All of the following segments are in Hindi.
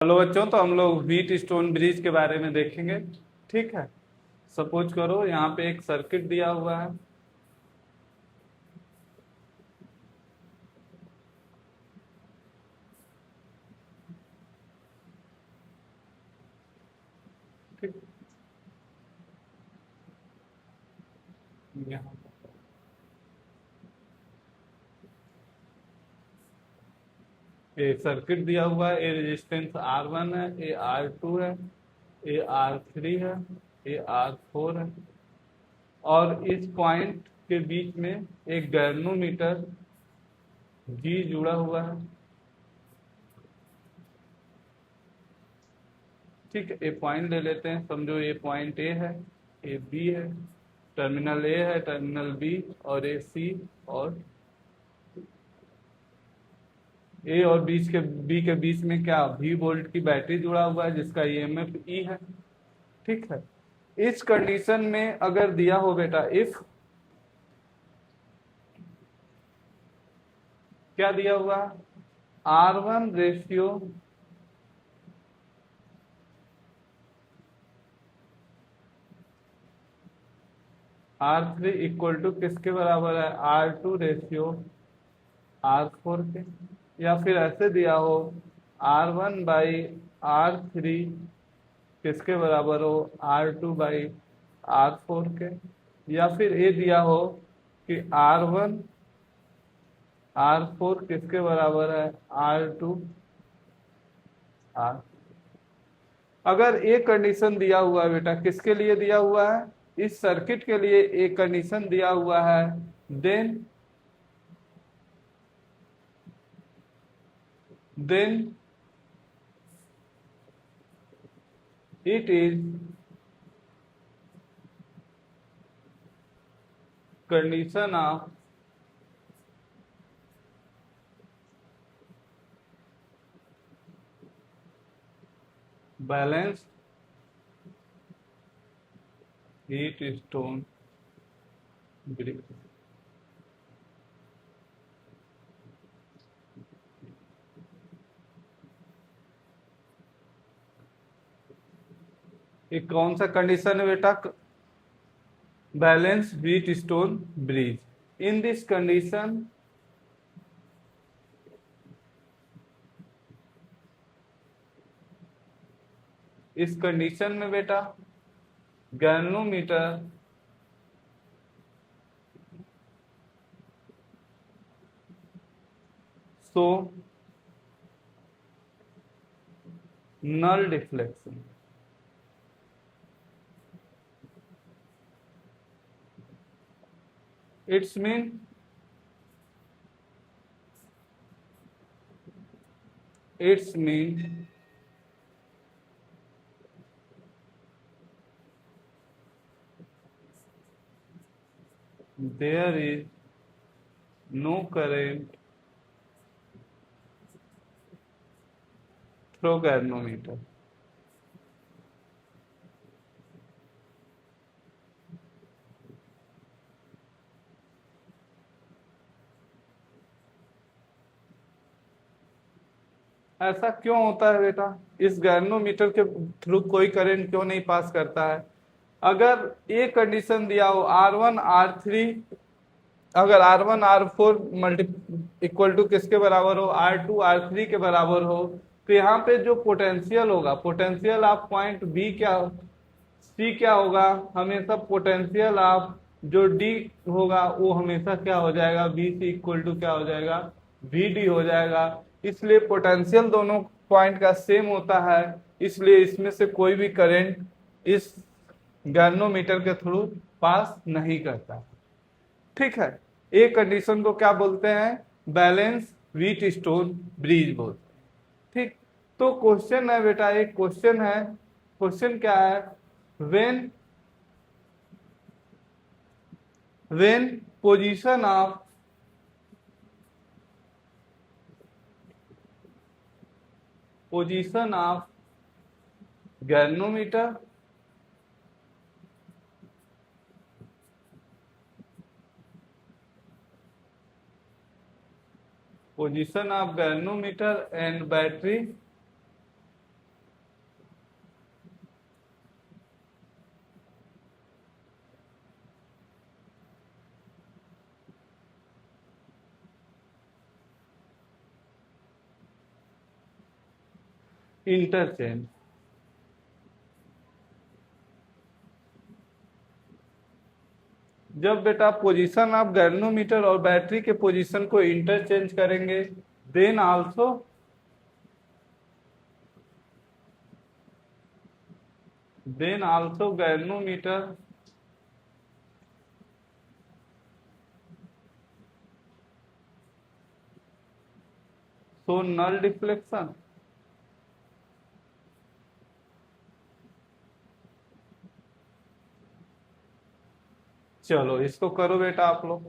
हेलो बच्चों, तो हम लोग व्हीट स्टोन ब्रिज के बारे में देखेंगे। ठीक है। सपोज करो यहाँ पे एक सर्किट दिया हुआ है। ठीक। यहाँ ये सर्किट दिया हुआ है। ये रेजिस्टेंस R1 है, ये R2 है, ये R3 है, ये R4 है। और इस पॉइंट के बीच में एक गैल्वेनोमीटर G जुड़ा हुआ है। ठीक है, ये पॉइंट ले लेते हैं। समझो ये पॉइंट ए है, ये बी है, टर्मिनल ए है, टर्मिनल बी, और ये सी, और ए और बी के बीच में क्या V वोल्ट की बैटरी जुड़ा हुआ है जिसका ईएमएफ E है। ठीक है। इस कंडीशन में अगर दिया हो बेटा, इफ क्या दिया हुआ, R1 ratio R3 equal to किसके बराबर है, R2 रेशियो R4 के। या फिर ऐसे दिया हो R1 बाई R3 किसके बराबर हो, R2 बाई R4 के। या फिर ये दिया हो कि R1 R4 किसके बराबर है, R2 R। अगर एक कंडीशन दिया हुआ है बेटा, किसके लिए दिया हुआ है, इस सर्किट के लिए एक कंडीशन दिया हुआ है, then then it is condition of balance Wheatstone bridge. ये कौन सा कंडीशन है बेटा, balance Wheatstone bridge. In this condition इस कंडीशन में बेटा galvanometer show null deflection। It's mean there is no current through galvanometer। ऐसा क्यों होता है बेटा, इस गैल्वेनोमीटर के थ्रू कोई करंट क्यों नहीं पास करता है। अगर ये कंडीशन दिया हो R1 R3, अगर R1 R4 multi equal to किसके बराबर हो, R2 R3 के बराबर हो, तो यहाँ पे जो पोटेंशियल होगा, पोटेंशियल ऑफ पॉइंट बी क्या, सी क्या होगा, हमेशा पोटेंशियल ऑफ जो डी होगा वो हमेशा क्या हो जाएगा, बी सी इक्वल टू क्या हो जाएगा, वी डी हो जाएगा। इसलिए पोटेंशियल दोनों पॉइंट का सेम होता है, इसलिए इसमें से कोई भी करंट इस गैल्वेनोमीटर के थ्रू पास नहीं करता। ठीक है। एक कंडीशन को क्या बोलते हैं, बैलेंस व्हीट स्टोन ब्रिज बोलते हैं। ठीक। तो क्वेश्चन है बेटा, एक क्वेश्चन है। क्वेश्चन क्या है, when when position of galvanometer and battery interchange. जब बेटा पोजीशन ऑफ गैल्वेनोमीटर और बैटरी के पोजीशन को इंटरचेंज करेंगे, then also galvanometer show null deflection. चलो इसको करो बेटा आप लोग,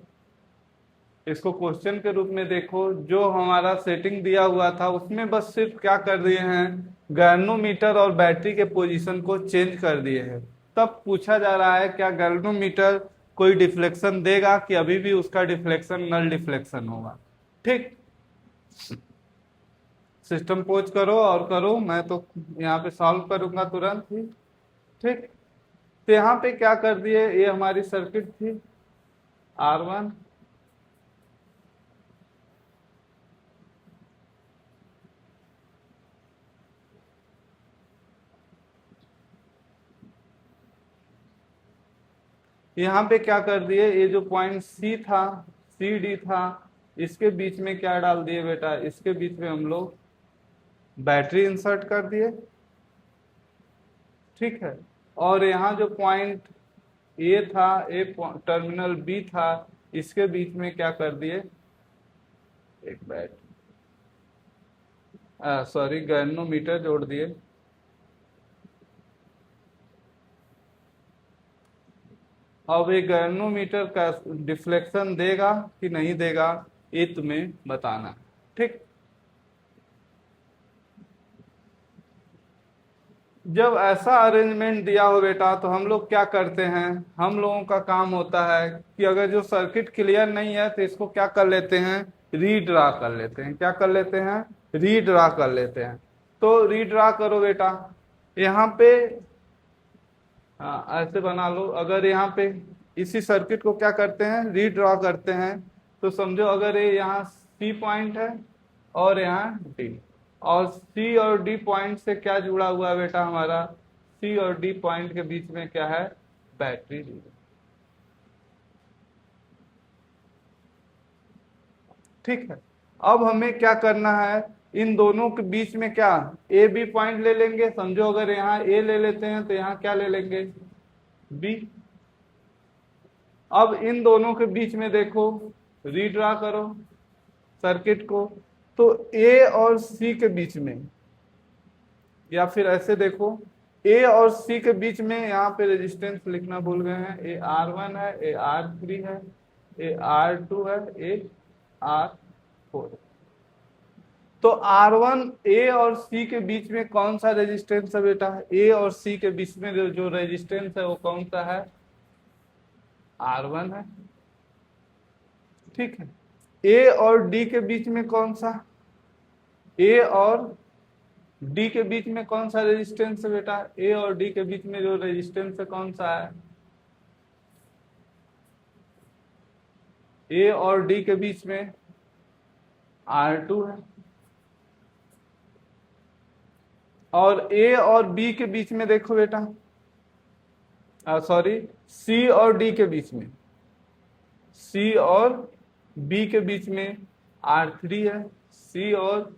इसको क्वेश्चन के रूप में देखो। जो हमारा सेटिंग दिया हुआ था उसमें बस सिर्फ क्या कर दिए हैं, गैल्वेनोमीटर और बैटरी के पोजीशन को चेंज कर दिए हैं। तब पूछा जा रहा है क्या गैल्वेनोमीटर कोई डिफ्लेक्शन देगा कि अभी भी उसका डिफ्लेक्शन नल डिफ्लेक्शन होगा। ठीक, सिस्टम पोज करो और करो, मैं तो यहाँ पे सॉल्व करूंगा तुरंत ही। ठीक, तो यहाँ पे क्या कर दिए, ये हमारी सर्किट थी R1, यहाँ पे क्या कर दिए, ये जो पॉइंट C था, CD था, इसके बीच में क्या डाल दिए बेटा, इसके बीच में हम लोग बैटरी इंसर्ट कर दिए। ठीक है, और यहाँ जो पॉइंट ए था, ए टर्मिनल बी था, इसके बीच में क्या कर दिए, एक बैट सॉरी गैल्वेनोमीटर जोड़ दिए। अब ये गैल्वेनोमीटर का डिफ्लेक्शन देगा कि नहीं देगा, ये तुम्हें बताना। ठीक, जब ऐसा अरेंजमेंट दिया हो बेटा तो हम लोग क्या करते हैं, हम लोगों का काम होता है कि अगर जो सर्किट क्लियर नहीं है तो इसको क्या कर लेते हैं, रीड्रा कर लेते हैं। क्या कर लेते हैं, रीड्रा कर लेते हैं। तो रीड्रा करो बेटा, यहाँ पे हाँ ऐसे बना लो। अगर यहाँ पे इसी सर्किट को क्या करते हैं, रीड्रा करते हैं, तो समझो अगर ये यहाँ सी पॉइंट है और यहाँ डी, और सी और डी पॉइंट से क्या जुड़ा हुआ है बेटा, हमारा सी और डी पॉइंट के बीच में क्या है, बैटरी। ठीक है, अब हमें क्या करना है, इन दोनों के बीच में क्या ए बी पॉइंट ले लेंगे। समझो अगर यहाँ ए ले लेते हैं तो यहाँ क्या ले लेंगे, बी। अब इन दोनों के बीच में देखो, रीड्रा करो सर्किट को, तो ए और सी के बीच में, या फिर ऐसे देखो, ए और सी के बीच में यहाँ पे रेजिस्टेंस लिखना भूल गए हैं, ए R1 है, ए R3 है, ए R2 है, ए R4। तो R1 ए और सी के बीच में कौन सा रेजिस्टेंस है बेटा, ए और सी के बीच में जो रेजिस्टेंस है वो कौन सा है, R1 है। ठीक है, ए और डी के बीच में कौन सा, ए और डी के बीच में कौन सा रेजिस्टेंस है बेटा, ए और डी के बीच में जो रेजिस्टेंस है कौन सा है, ए और डी के बीच में R2 है। और ए और बी के बीच में देखो बेटा, सॉरी सी और डी के बीच में, सी और बी के बीच में R3 है। सी और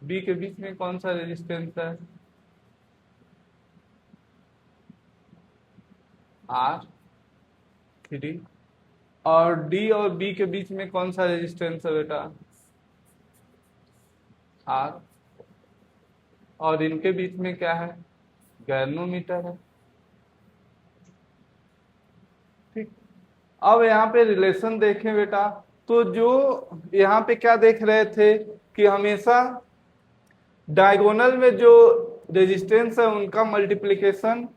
बी के बीच में कौन सा रेजिस्टेंस है, R3। और डी और बी के बीच में कौन सा रेजिस्टेंस है बेटा, R। और इनके बीच में क्या है, गैल्वेनोमीटर है। ठीक, अब यहाँ पे रिलेशन देखें बेटा, तो जो यहाँ पे क्या देख रहे थे कि हमेशा डायगोनल में जो रेजिस्टेंस है उनका मल्टीप्लिकेशन,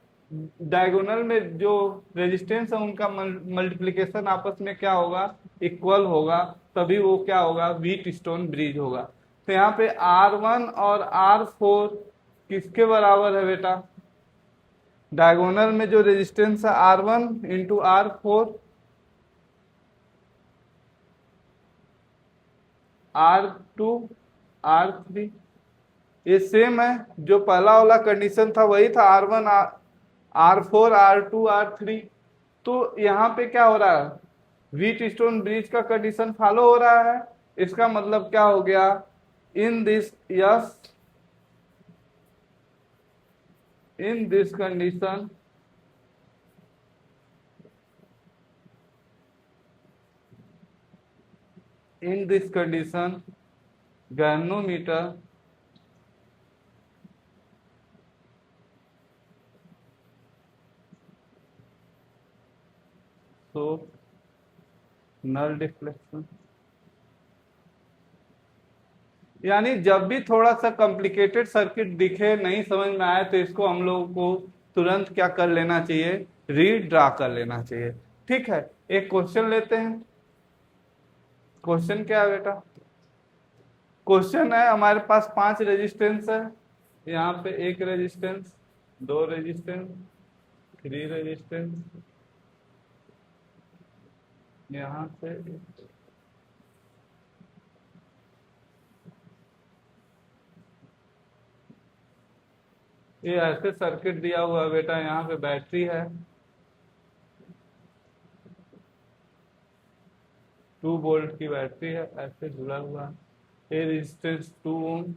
डायगोनल में जो रेजिस्टेंस है उनका मल्टीप्लिकेशन आपस में क्या होगा, इक्वल होगा, तभी वो क्या होगा, व्हीट स्टोन ब्रिज होगा। तो यहाँ पे R1 और R4 किसके बराबर है बेटा, डायगोनल में जो रेजिस्टेंस है R1 into R4, R2 R3, ये सेम है, जो पहला वाला कंडीशन था वही था, R1 R4 R2 R3। तो यहाँ पे क्या हो रहा है, व्हीट स्टोन ब्रिज का कंडीशन फॉलो हो रहा है। इसका मतलब क्या हो गया, in this yes in this condition galvanometer तो नल डिफ्लेक्शन। यानी जब भी थोड़ा सा कॉम्प्लिकेटेड सर्किट दिखे, नहीं समझ में आए, तो इसको हम लोगों को तुरंत क्या कर लेना चाहिए, रीड्रा कर लेना चाहिए। ठीक है, एक क्वेश्चन लेते हैं। क्वेश्चन क्या है बेटा, क्वेश्चन है हमारे पास 5 रेजिस्टेंस है। यहाँ पे 1 रेजिस्टेंस, 2 रेजिस्टेंस, 3 रेजिस्टेंस, यहाँ से ये ऐसे सर्किट दिया हुआ है बेटा। यहाँ पे बैटरी है, 2 वोल्ट की बैटरी है, ऐसे जुड़ा हुआ है। ये रेजिस्टेंस 2 ओम,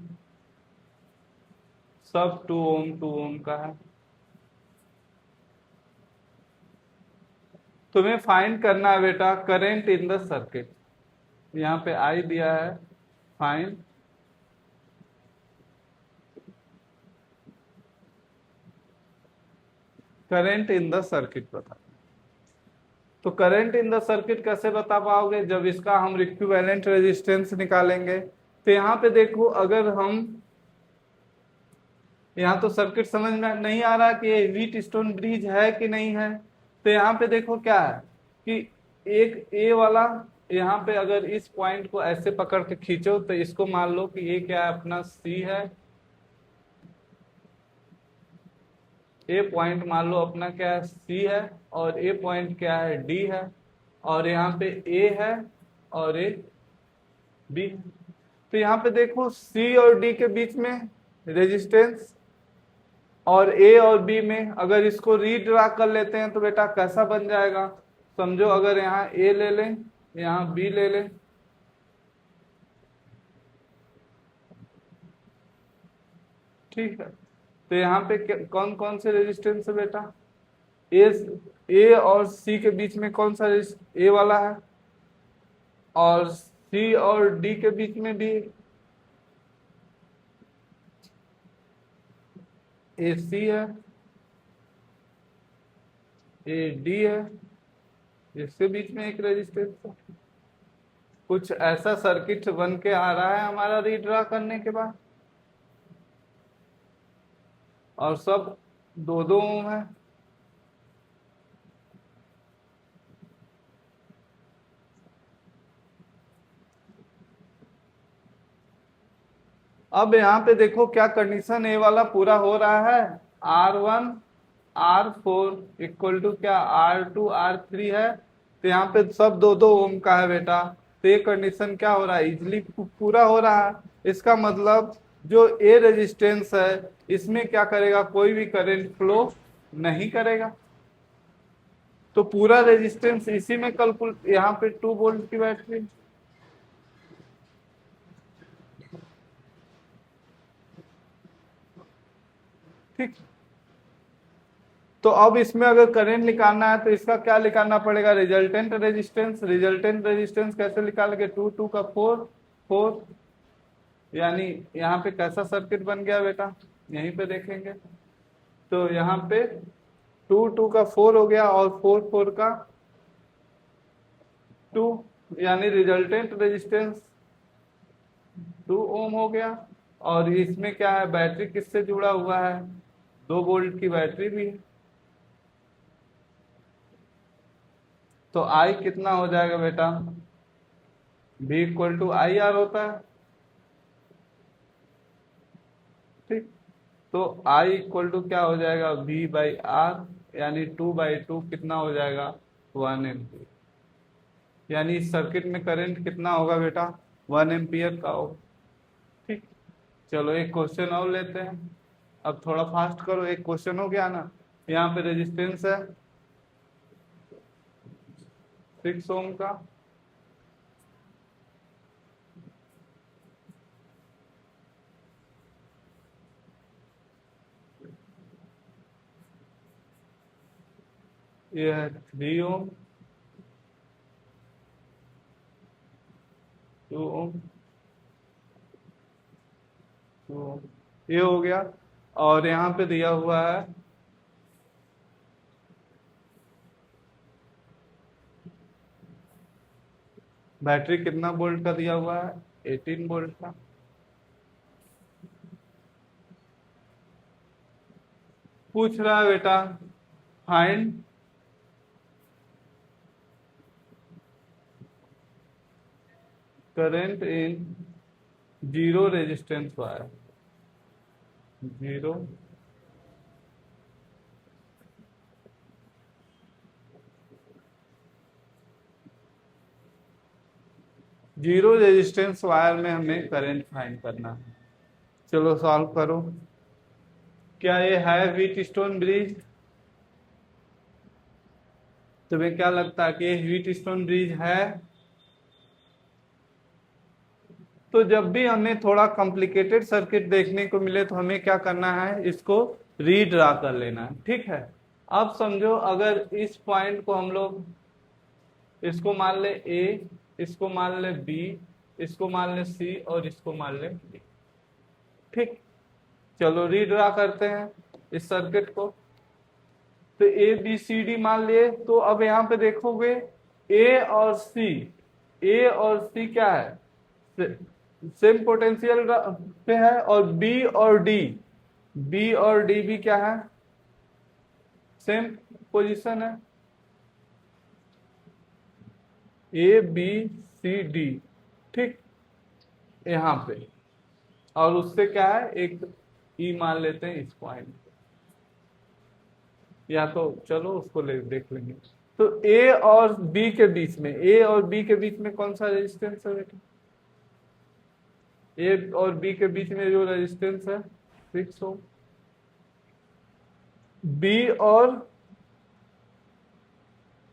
सब 2 ओम 2 ओम का है। तुम्हें फाइंड करना है बेटा करंट इन द सर्किट। यहाँ पे आई दिया है, find current in the circuit बता। तो करंट इन द सर्किट कैसे बता पाओगे, जब इसका हम इक्विवेलेंट रेजिस्टेंस निकालेंगे। तो यहाँ पे देखो, अगर हम यहाँ तो सर्किट समझ में नहीं आ रहा कि ये व्हीट स्टोन ब्रिज है कि नहीं है। तो यहाँ पे देखो क्या है कि एक ए वाला, यहाँ पे अगर इस पॉइंट को ऐसे पकड़ के खींचो तो इसको मान लो कि ये क्या है, अपना सी है। ए पॉइंट मान लो अपना क्या है, सी है, और ए पॉइंट क्या है, डी है, और यहाँ पे ए है और ए बी। तो यहाँ पे देखो सी और डी के बीच में रेजिस्टेंस, और ए और बी में अगर इसको रीड्रा कर लेते हैं तो बेटा कैसा बन जाएगा। समझो अगर यहाँ ए ले लें, यहाँ बी ले लें, ठीक है। तो यहाँ पे कौन कौन से रेजिस्टेंस है बेटा, ए ए और सी के बीच में कौन सा ए वाला है, और सी और डी के बीच में भी ए सी है, ए डी है, इसके बीच में एक रेजिस्टेंस है। कुछ ऐसा सर्किट बन के आ रहा है हमारा रीड्रा करने के बाद, और सब 2-2 ओम है। अब यहाँ पे देखो क्या कंडीशन ए वाला पूरा हो रहा है, R1 R4 इक्वल टू क्या R2 R3 है। तो यहाँ पे सब 2-2 ओम का है बेटा। तो ये कंडीशन क्या हो रहा है, इजिली पूरा हो रहा है। इसका मतलब जो ए रेजिस्टेंस है इसमें क्या करेगा, कोई भी करंट फ्लो नहीं करेगा। तो पूरा रेजिस्टेंस इसी में कैलकुलेट, यहाँ पे 2 वोल्ट की बैटरी, ठीक। तो अब इसमें अगर करंट निकालना है तो इसका क्या निकालना पड़ेगा, रिजल्टेंट रेजिस्टेंस। रिजल्टेंट रेजिस्टेंस कैसे निकालेंगे, 2 2 का 4 4, यानी यहाँ पे कैसा सर्किट बन गया बेटा, यहीं पे देखेंगे। तो यहाँ पे 2 2 का 4 हो गया, और 4 4 का 2, यानी रिजल्टेंट रेजिस्टेंस 2 ओम हो गया। और इसमें क्या है, बैटरी किससे जुड़ा हुआ है, 2 वोल्ट की बैटरी भी है। तो आई कितना हो जाएगा बेटा, V equal to I R होता है, ठीक। तो I इक्वल टू क्या हो जाएगा, V बाई आर, यानी 2/2 कितना हो जाएगा, 1 एम्पियर। यानी इस सर्किट में करंट कितना होगा बेटा, 1 एम्पियर का होगा, ठीक। चलो एक क्वेश्चन और लेते हैं। अब थोड़ा फास्ट करो, एक क्वेश्चन हो गया ना। यहाँ पे रेजिस्टेंस है 6 ओम का, ये है 3 ओम, 2 ओम, 2 ओम, ये हो गया। और यहाँ पे दिया हुआ है बैटरी कितना वोल्ट का दिया हुआ है, 18 वोल्ट का। पूछ रहा है बेटा find current in zero resistance wire, zero zero resistance wire में हमें करंट फाइंड करना है। चलो सॉल्व करो। क्या ये है व्हीट स्टोन ब्रिज? तुम्हें क्या लगता है कि ये व्हीट स्टोन ब्रिज है? तो जब भी हमें थोड़ा कॉम्प्लिकेटेड सर्किट देखने को मिले तो हमें क्या करना है, इसको रीड्रा कर लेना है। ठीक है, अब समझो अगर इस पॉइंट को हम लोग इसको मान ले ए, इसको मान ले बी, इसको मान ले सी और इसको मान ले डी। ठीक, चलो रीड्रा करते हैं इस सर्किट को। तो ए बी सी डी मान लिए, तो अब यहाँ पे देखोगे ए और सी, ए और सी क्या है, सेम पोटेंशियल पे है। और बी और डी, बी और डी भी क्या है, सेम पोजीशन है, ए बी सी डी। ठीक, यहाँ पे और उससे क्या है, एक ई मान लेते हैं इस पॉइंट, या तो चलो उसको ले देख लेंगे। तो ए और बी के बीच में, ए और बी के बीच में कौन सा रेजिस्टेंस है बेटा? ए और बी के बीच में जो रेजिस्टेंस है 6 ओम। बी और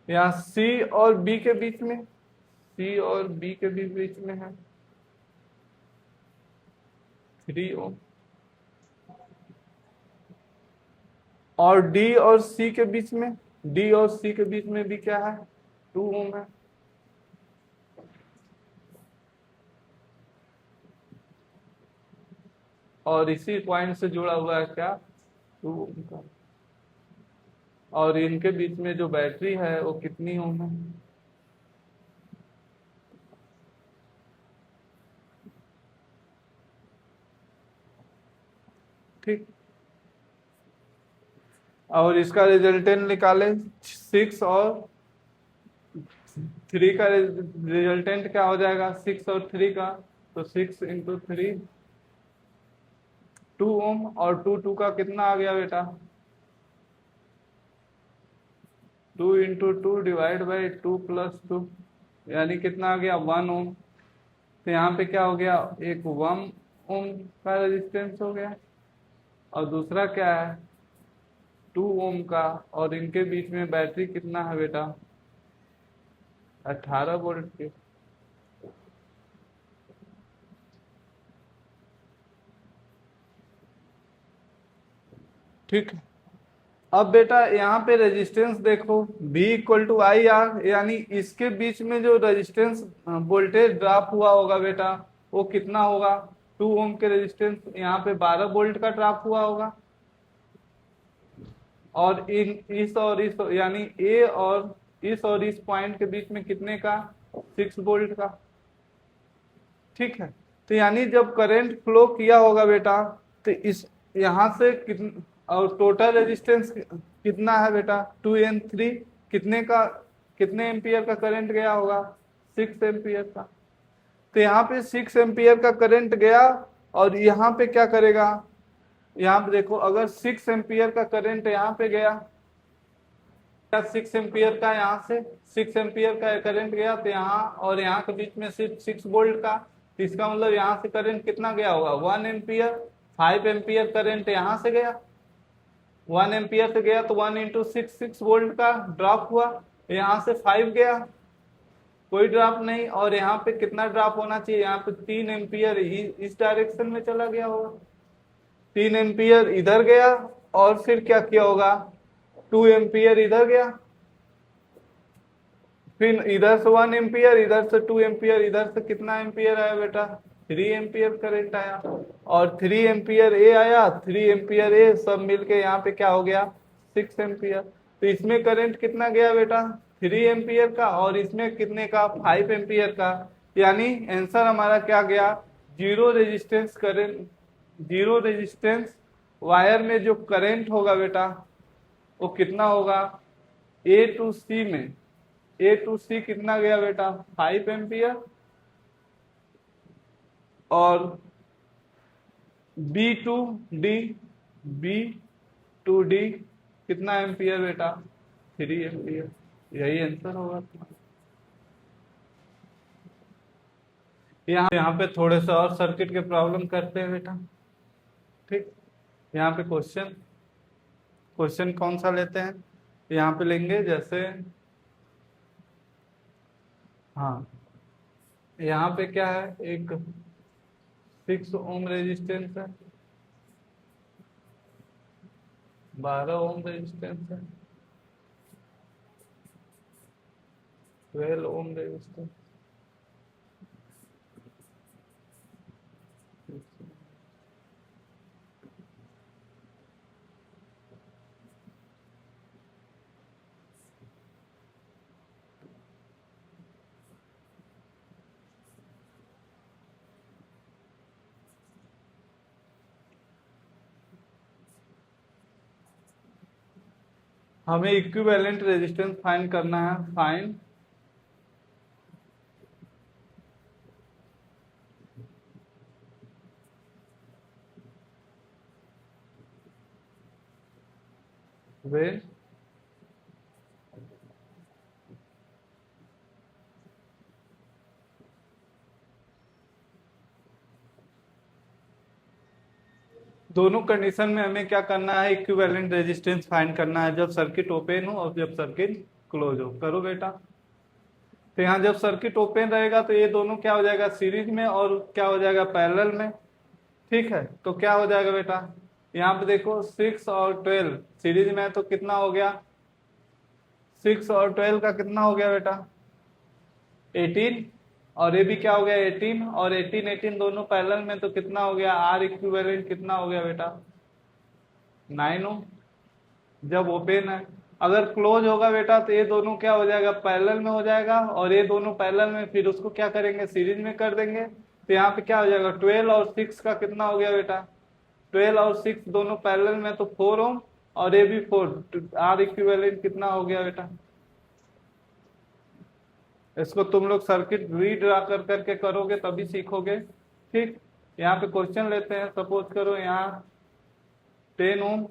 यहाँ सी और बी के बीच में, सी और बी के भी बीच में है 3 ओम। और डी और सी के बीच में, डी और सी के बीच में भी क्या है, 2 ओम है। और इसी पॉइंट से जुड़ा हुआ है क्या, 2 ओम का। और इनके बीच में जो बैटरी है वो कितनी ओम है, ठीक। और इसका रिजल्टेंट निकाले 6 और 3 का रिजल्टेंट क्या हो जाएगा, 6 और 3 का, तो 6 इंटू 3 2 ओम। और 2 का कितना आ गया बेटा, 2 इंटू 2 डिवाइड बाई 2 प्लस 2, यानी कितना आ गया 1 ओम। तो यहाँ पे क्या हो गया, एक 1 ओम का रेजिस्टेंस हो गया और दूसरा क्या है 2 ओम का। और इनके बीच में बैटरी कितना है बेटा, 18 वोल्ट की। ठीक है, अब बेटा यहाँ पे रेजिस्टेंस देखो V equal to I R, यानी इसके बीच में जो रेजिस्टेंस वोल्टेज ड्रॉप हुआ होगा बेटा वो कितना होगा, 2 ओम के रेजिस्टेंस यहाँ पे 12 वोल्ट का ड्रॉप हुआ होगा। और इस और इस, यानी ए और इस पॉइंट के बीच में कितने का, 6 वोल्ट का। ठीक है, तो यानी जब करंट फ्लो किया होगा बेटा तो इस यहां से कितना, और टोटल रेजिस्टेंस कितना है बेटा 2N3, कितने का, कितने एम्पियर का करंट गया होगा, 6 एम्पियर का। तो यहाँ पे 6 एम्पियर का करंट गया और यहाँ पे क्या करेगा, यहाँ पे देखो अगर 6 एम्पियर का करंट यहाँ पे गया, क्या 6 एम्पियर का, यहाँ से 6 एम्पियर का करंट गया तो यहाँ और यहाँ के बीच में सिर्फ 6 वोल्ट का, तो इसका मतलब यहाँ से करंट कितना गया होगा 1 एम्पियर। 5 एम्पियर करंट यहाँ से गया, 1 एम्पियर से गया तो 1 इंटू 6 वोल्ट का ड्रॉप हुआ। यहाँ से 5 गया, कोई ड्रॉप नहीं। और यहाँ पे कितना ड्रॉप होना चाहिए, यहाँ पे 3 एम्पियर इस डायरेक्शन में चला गया होगा, 3 एम्पियर इधर गया, और फिर क्या किया होगा 2 एम्पियर इधर गया, फिर इधर से 1 एम्पियर, इधर से 2 एम्पियर, इधर से कितना एम्पियर आया बेटा 3 एम्पियर करंट आया। और 3 एम्पियर ए आया, 3 एम्पियर ए सब मिलके यहाँ पे क्या हो गया 6 एम्पियर। तो इसमें करंट कितना गया बेटा 3 एम्पियर का, और इसमें कितने का 5 एम्पियर का। यानी आंसर हमारा क्या गया, zero resistance current, zero resistance wire में जो करंट होगा बेटा वो कितना होगा ए टू सी में, ए टू सी कितना गया बेटा 5 एम्पियर, और B to D, B to D कितना एम्पियर बेटा 3 एम्पियर। यही आंसर होगा। यहाँ पे थोड़े से और सर्किट के प्रॉब्लम करते हैं बेटा, ठीक। यहाँ पे क्वेश्चन कौन सा लेते हैं, यहाँ पे लेंगे जैसे, हाँ यहाँ पे क्या है, एक 6 ओम रेजिस्टेंस है, 12 ओम रेजिस्टेंस है, 12 ओम रेजिस्टेंस, हमें इक्विवेलेंट रेजिस्टेंस फाइंड करना है। फाइंड when दोनों कंडीशन में हमें क्या करना है, इक्विवेलेंट रेजिस्टेंस फाइंड करना है, जब सर्किट ओपन हो और जब सर्किट क्लोज हो। करो बेटा। तो यहाँ जब सर्किट ओपन रहेगा तो ये दोनों क्या हो जाएगा सीरीज में, और क्या हो जाएगा पैरेलल में, ठीक है। तो क्या हो जाएगा बेटा, यहाँ पे देखो 6 और 12 सीरीज में है तो कितना हो गया 6 और 12 का कितना हो गया बेटा 18, और ये भी क्या हो गया 18, और 18 दोनों पैरेलल में तो कितना हो गया आर इक्विवेलेंट कितना हो गया बेटा 9 ओम जब ओपन है। अगर क्लोज होगा बेटा तो ये दोनों क्या हो जाएगा पैरेलल में हो जाएगा, और ये दोनों पैरेलल में, फिर उसको क्या करेंगे सीरीज में कर देंगे। तो यहाँ पे क्या हो जाएगा 12 और 6 का कितना हो गया बेटा 12 और 6 दोनों पैरेलल में तो 4 ओम, और ये भी 4, आर इक्विवेलेंट कितना हो गया बेटा। इसको तुम लोग सर्किट रीड्रा कर करके करोगे तभी सीखोगे, ठीक। यहाँ पे क्वेश्चन लेते हैं, सपोज करो यहाँ 10 ओम,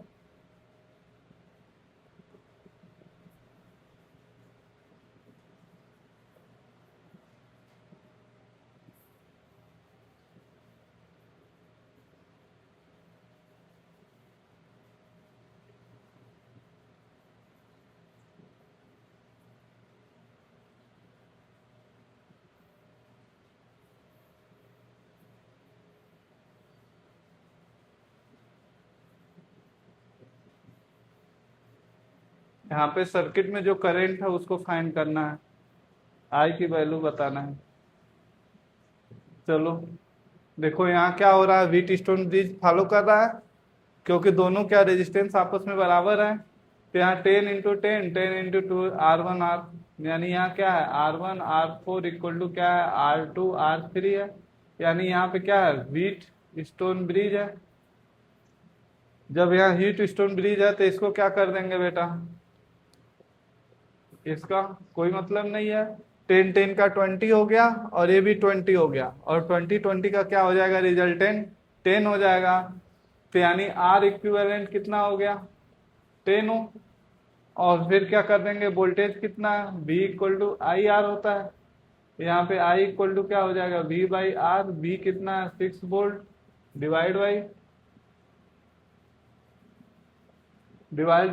यहाँ पे सर्किट में जो करंट है उसको फाइंड करना है, आई की वैल्यू बताना है। चलो देखो यहाँ क्या हो रहा है, व्हीट स्टोन ब्रिज फॉलो कर रहा है, क्योंकि दोनों क्या रेजिस्टेंस आपस में बराबर है। तो यहाँ 10 इंटू 10, 10 इंटू 2 R1 R, यानी यहाँ क्या है R1 R4 इक्वल टू क्या है R2 R3 है, यानी यहाँ पे क्या है व्हीट स्टोन ब्रिज है। जब यहाँ हीट स्टोन ब्रिज है तो इसको क्या कर देंगे बेटा, इसका कोई मतलब नहीं है, 10 10 का 20 हो गया, और ये भी 20 हो गया, और 20 20 का क्या हो जाएगा रिजल्टेंट 10 हो जाएगा। तो यानी आर इक्विवेलेंट कितना हो गया 10 ओम, और फिर क्या कर देंगे वोल्टेज कितना है V equal to I R होता है, यहाँ पे I इक्वल टू क्या हो जाएगा, V बाई आर। V कितना है, 6 वोल्ट, डिवाइड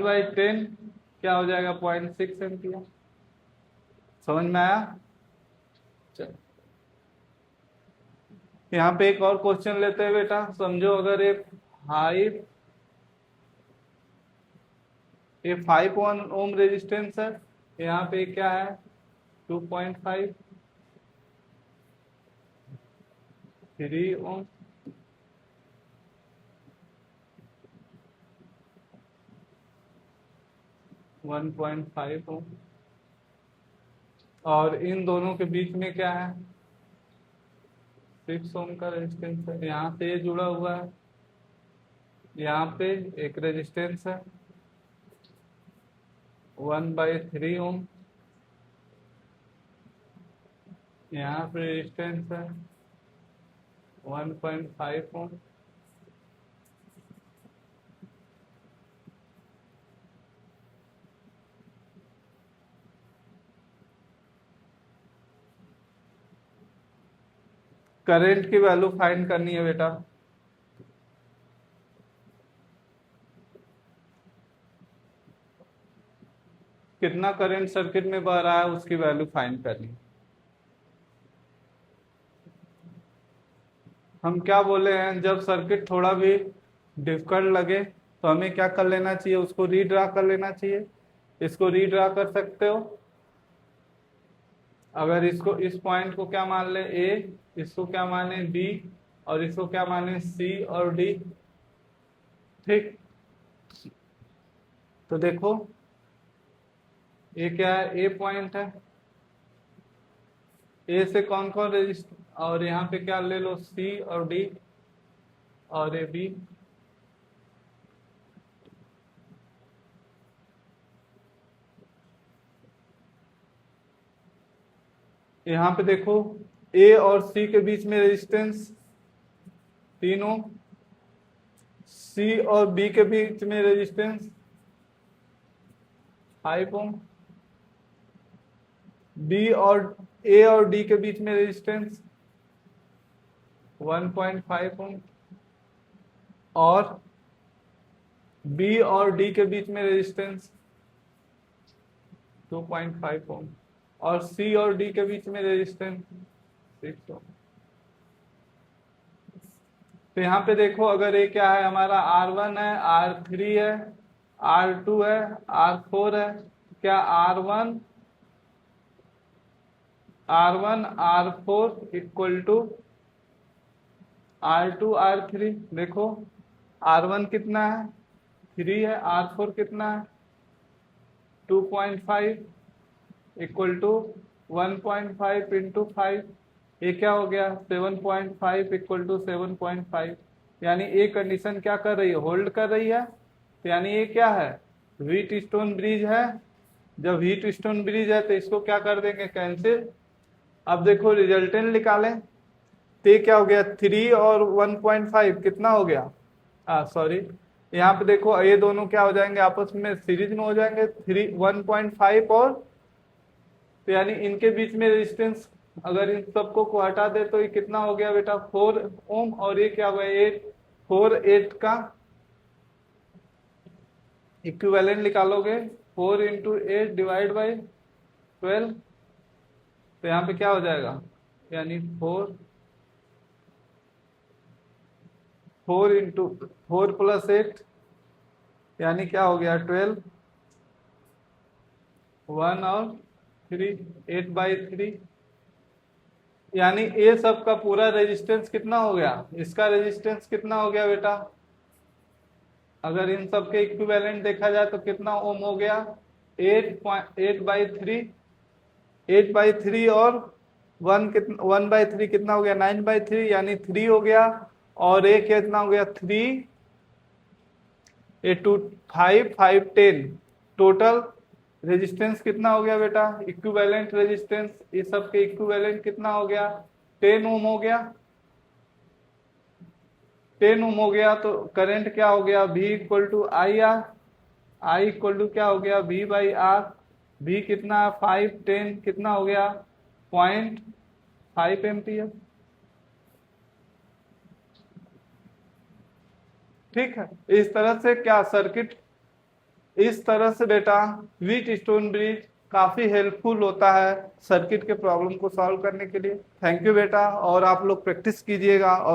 बाई 10, क्या हो जाएगा, 0.6 एम्पियर। समझ में आया? चलो यहाँ पे एक और क्वेश्चन लेते हैं बेटा। समझो अगर फाइव ये 5 ओम रेजिस्टेंस है, यहाँ पे क्या है 2.5, 3 ओम, 1.5 ओम, और इन दोनों के बीच में क्या है 6 ओम का रेजिस्टेंस है। यहाँ से ये जुड़ा हुआ है, यहाँ पे एक रेजिस्टेंस है 1/3 ओम, यहाँ पे रेजिस्टेंस है 1.5 ओम। करंट की वैल्यू फाइंड करनी है बेटा। कितना करंट सर्किट में बह रहा है उसकी वैल्यू फाइंड करनी है। हम क्या बोले हैं, जब सर्किट थोड़ा भी डिफिकल्ट लगे तो हमें क्या कर लेना चाहिए, उसको रीड्रा कर लेना चाहिए। इसको रीड्रा कर सकते हो। अगर इसको इस पॉइंट को क्या मान ले ए, इसको क्या माने बी, और इसको क्या माने सी और डी। ठीक, तो देखो ये क्या है, ए पॉइंट है। ए से कौन कौन रजिस्टर, और यहाँ पे क्या ले लो सी और डी और ए बी। यहाँ पे देखो ए और सी के बीच में रेजिस्टेंस 3 ओम, सी और बी के बीच में रेजिस्टेंस 5 ओम, बी और ए और डी के बीच में रेजिस्टेंस 1.5 ओम, और बी और डी के बीच में रेजिस्टेंस 2.5 ओम, और सी और डी के बीच में रेजिस्टेंस 6 ओम। तो यहाँ पे देखो अगर ये क्या है हमारा R1 है, R3 है, R2 है, R4 है, क्या R1 R4 equal to R2 R3। देखो R1 कितना है 3 है, R4 कितना है 2.5 इक्वल टू 1.5 इंटू 5, ये क्या हो गया 7.5 इक्वल टू 7.5। यानी ये कंडीशन क्या कर रही है, होल्ड कर रही है। तो यानी ये क्या है, व्हीट स्टोन ब्रिज है। जब व्हीट स्टोन ब्रिज है तो इसको क्या कर देंगे, कैंसिल। अब देखो रिजल्टेंट निकालें तो ये क्या हो गया 3 और 1.5 कितना हो गया, सॉरी यहाँ पे देखो ये दोनों क्या हो जाएंगे आपस में सीरीज में हो जाएंगे 1.5 और, तो यानी इनके बीच में रेजिस्टेंस अगर इन सबको को हटा दे तो ये कितना हो गया बेटा 4 ओम, और ये क्या हो गया 8 का इक्विवेलेंट निकालोगे 4 इंटू 8 डिवाइड बाई 12, तो यहाँ पे क्या हो जाएगा, यानी 4 इंटू 4 प्लस 8 यानी क्या हो गया 12, 1 और 3, 8/3। यानी ये सब का पूरा रेजिस्टेंस कितना हो गया, इसका रेजिस्टेंस कितना हो गया बेटा, अगर इन सब के इक्विवेलेंट देखा जाए तो कितना ओम हो गया 8/3, 8/3 और 1/3 कितना हो गया 9/3, यानी 3 हो गया। और एक कितना हो गया 3, 8 2 5 5 10, टोटल रेजिस्टेंस कितना हो गया बेटा, इक्विवेलेंट रेजिस्टेंस ये सब के इक्विवेलेंट कितना हो गया 10 ओम हो गया। 10 ओम हो गया तो करंट क्या हो गया V equal to I R, I equal to क्या हो गया V बाई आर। V कितना 5 10 कितना हो गया 0.5 एम्पियर। ठीक है, इस तरह से क्या सर्किट, इस तरह से बेटा व्हीटस्टोन ब्रिज काफी हेल्पफुल होता है सर्किट के प्रॉब्लम को सॉल्व करने के लिए। थैंक यू बेटा, और आप लोग प्रैक्टिस कीजिएगा और